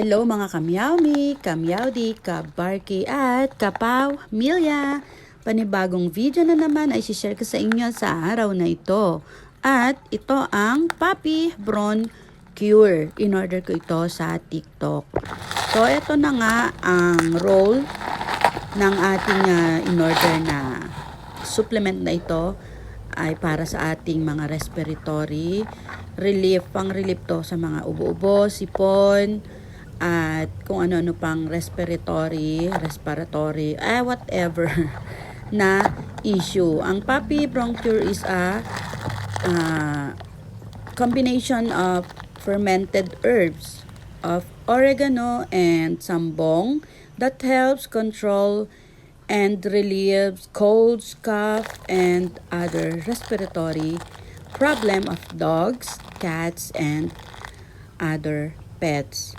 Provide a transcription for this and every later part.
Hello mga kamyawmi, kamyawdi, kabarki at kapamilya. Panibagong video na naman ay share ko sa inyo sa araw na ito. At ito ang Puppy Brown Cure. In-order ko ito sa TikTok. So ito na nga ang role ng ating in-order na supplement na ito ay para sa ating mga respiratory relief, pang relief to sa mga ubo-ubo, sipon, at kung ano-ano pang respiratory, whatever na issue. Ang Puppy Brown Cure is a combination of fermented herbs of oregano and sambong that helps control and relieves colds, cough, and other respiratory problem of dogs, cats, and other pets.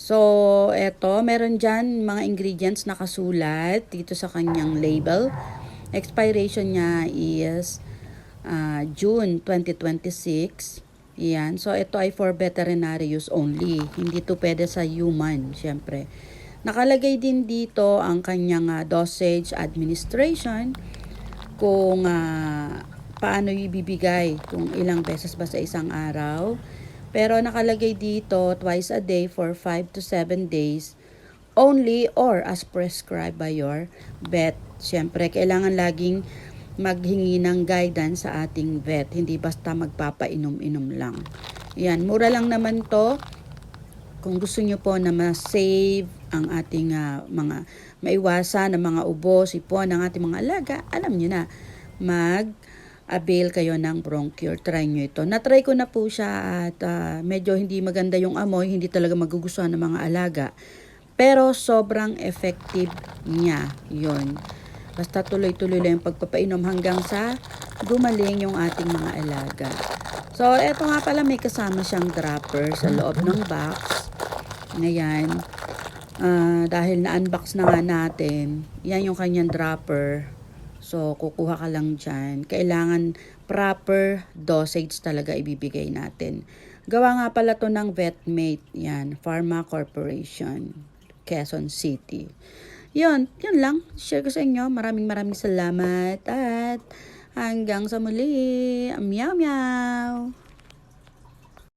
So, eto, meron dyan mga ingredients nakasulat dito sa kanyang label. Expiration niya is June 2026. Yan. So, ito ay for veterinary use only. Hindi to pwede sa human, syempre. Nakalagay din dito ang kanyang dosage administration, kung paano ibibigay, kung ilang beses ba sa isang araw. Pero nakalagay dito twice a day for 5 to 7 days only or as prescribed by your vet. Siyempre, kailangan laging maghingi ng guidance sa ating vet. Hindi basta magpapainom-inom lang. Yan, mura lang naman to. Kung gusto nyo po na ma-save ang ating mga maiwasan ng mga ubo, sipon ng ating mga alaga, alam nyo na, mag-avail kayo ng Bronc-Cure. Try nyo ito. Na-try ko na po siya at medyo hindi maganda yung amoy, hindi talaga magugustuhan ng mga alaga. Pero sobrang effective niya yun. Basta tuloy-tuloy lang yung pagpapainom hanggang sa gumaling yung ating mga alaga. So, eto nga pala, may kasama siyang dropper sa loob ng box. Ngayon, dahil na-unbox na nga natin, yan yung kanyang dropper. So, kukuha ka lang dyan. Kailangan proper dosage talaga ibibigay natin. Gawa nga pala to ng Vetmate. Yan, Pharma Corporation, Quezon City. Yun lang. Share ko sa inyo. Maraming salamat at hanggang sa muli. Meow meow.